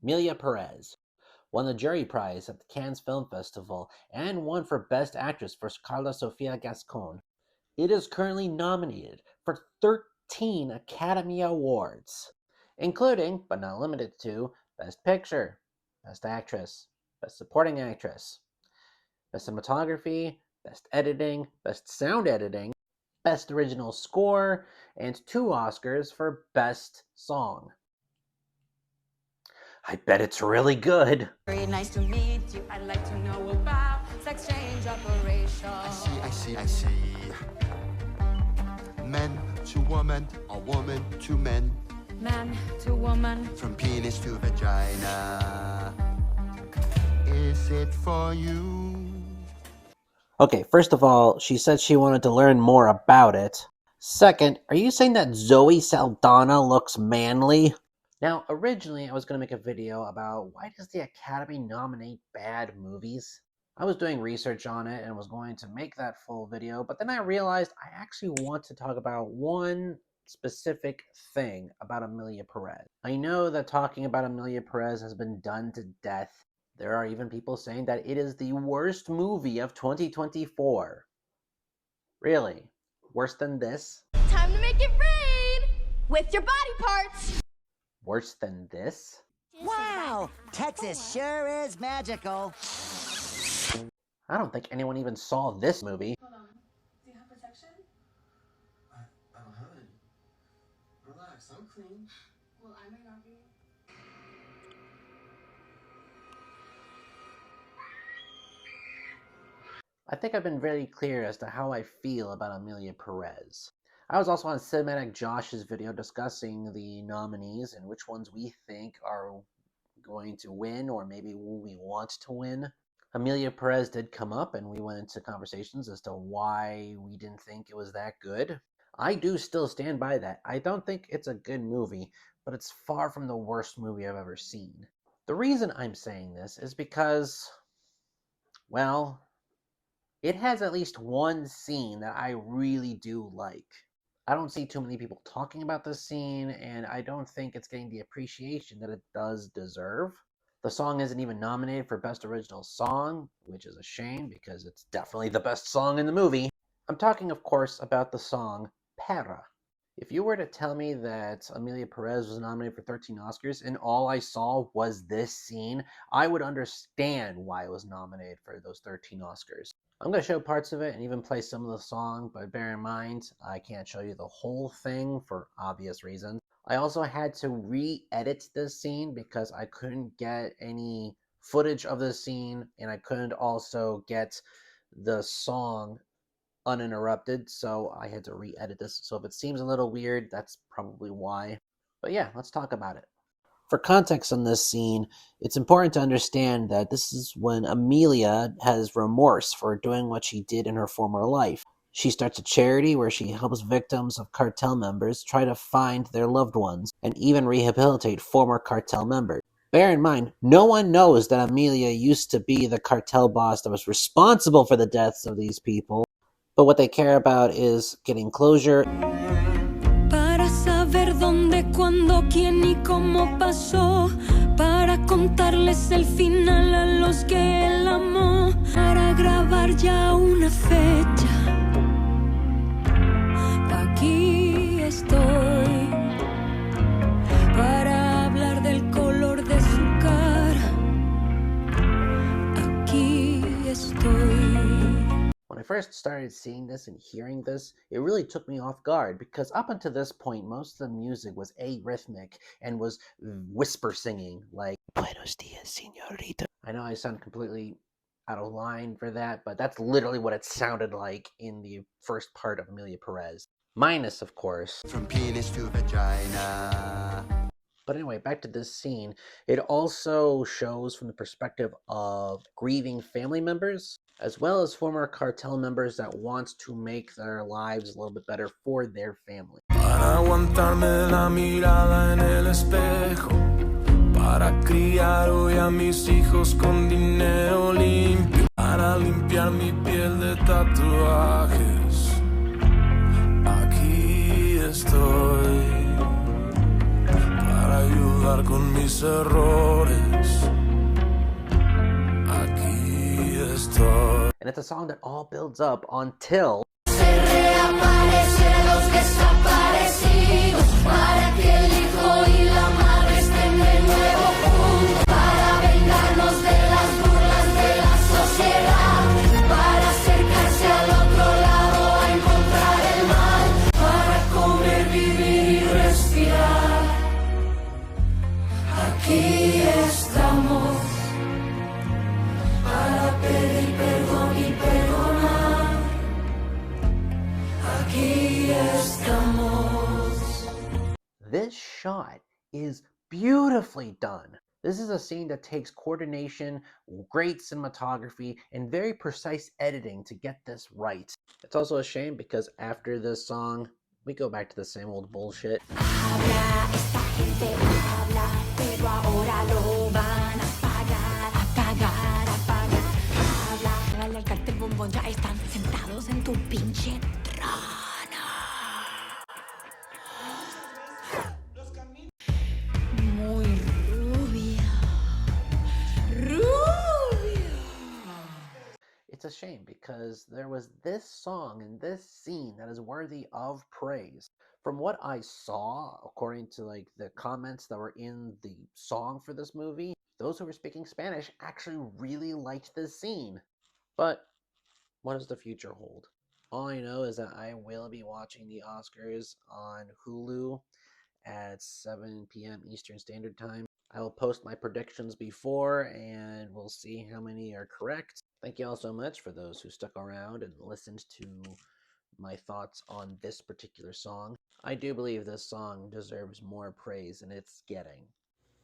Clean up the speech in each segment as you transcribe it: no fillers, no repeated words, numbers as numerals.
Emilia Pérez won the jury prize at the Cannes Film Festival and won for Best Actress for Carla Sofia Gascon. It is currently nominated for 13 Academy Awards, including, but not limited to, Best Picture, Best Actress, Best Supporting Actress, Best Cinematography, Best Editing, Best Sound Editing, Best Original Score, and 2 Oscars for Best Song. I bet it's really good. Very nice to meet you. I'd like to know about sex change operation. I see. Men to woman, or woman to men. Man to woman. From penis to vagina. Is it for you? Okay, first of all, she said she wanted to learn more about it. Second, are you saying that Zoe Saldana looks manly? Now, originally I was going to make a video about why does the Academy nominate bad movies? I was doing research on it and was going to make that full video, but then I realized I actually want to talk about one specific thing about Emilia Pérez. I know that talking about Emilia Pérez has been done to death. There are even people saying that it is the worst movie of 2024. Really? Worse than this? Time to make it rain with your body parts. Worse than this? Wow, Texas sure is magical. I don't think anyone even saw this movie. Hold on. Do you have protection? I don't have any. Relax, I'm clean. Well, I may not be. I think I've been very clear as to how I feel about Emilia Pérez. I was also on Cinematic Josh's video discussing the nominees and which ones we think are going to win, or maybe who we want to win. Emilia Pérez did come up and we went into conversations as to why we didn't think it was that good. I do still stand by that. I don't think it's a good movie, but it's far from the worst movie I've ever seen. The reason I'm saying this is because, well, it has at least one scene that I really do like. I don't see too many people talking about this scene, and I don't think it's getting the appreciation that it does deserve. The song isn't even nominated for Best Original Song, which is a shame because it's definitely the best song in the movie. I'm talking, of course, about the song Para. If you were to tell me that Emilia Pérez was nominated for 13 Oscars and all I saw was this scene, I would understand why it was nominated for those 13 Oscars. I'm going to show parts of it and even play some of the song, but bear in mind, I can't show you the whole thing for obvious reasons. I also had to re-edit this scene because I couldn't get any footage of this scene, and I couldn't also get the song uninterrupted, so I had to re-edit this. So if it seems a little weird, that's probably why. But yeah, let's talk about it. For context on this scene, it's important to understand that this is when Emilia has remorse for doing what she did in her former life. She starts a charity where she helps victims of cartel members try to find their loved ones and even rehabilitate former cartel members. Bear in mind, no one knows that Emilia used to be the cartel boss that was responsible for the deaths of these people, but what they care about is getting closure. Para saber dónde, cuándo, quién y cómo pasó, para contarles el final a los que él amó, para grabar ya una fecha. Aquí estoy, para hablar del color de su cara. Aquí estoy. When I first started seeing this and hearing this, it really took me off guard because up until this point, most of the music was arrhythmic and was whisper singing, like, Buenos dias, señorita. I know I sound completely out of line for that, but that's literally what it sounded like in the first part of Emilia Pérez. Minus, of course. From penis to vagina. But anyway, back to this scene. It also shows from the perspective of grieving family members, as well as former cartel members that want to make their lives a little bit better for their family. Para aguantarme la mirada en el espejo, para criar hoy a mis hijos con dinero limpio, para limpiar mi piel de tatuajes. Aquí estoy, para ayudar lidiar con mis errores. Aquí estoy. And it's a song that all builds up until this shot is beautifully done. This is a scene that takes coordination, great cinematography, and very precise editing to get this right. It's also a shame because after this song, we go back to the same old bullshit. It's a shame because there was this song and this scene that is worthy of praise. From what I saw, according to like the comments that were in the song for this movie, those who were speaking Spanish actually really liked this scene. But what does the future hold? All I know is that I will be watching the Oscars on Hulu at 7 p.m. Eastern Standard Time. I will post my predictions before and we'll see how many are correct. Thank you all so much for those who stuck around and listened to my thoughts on this particular song. I do believe this song deserves more praise than it's getting.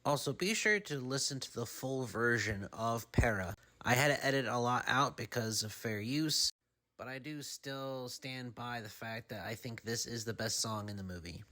Also, be sure to listen to the full version of Para. I had to edit a lot out because of fair use, but I do still stand by the fact that I think this is the best song in the movie.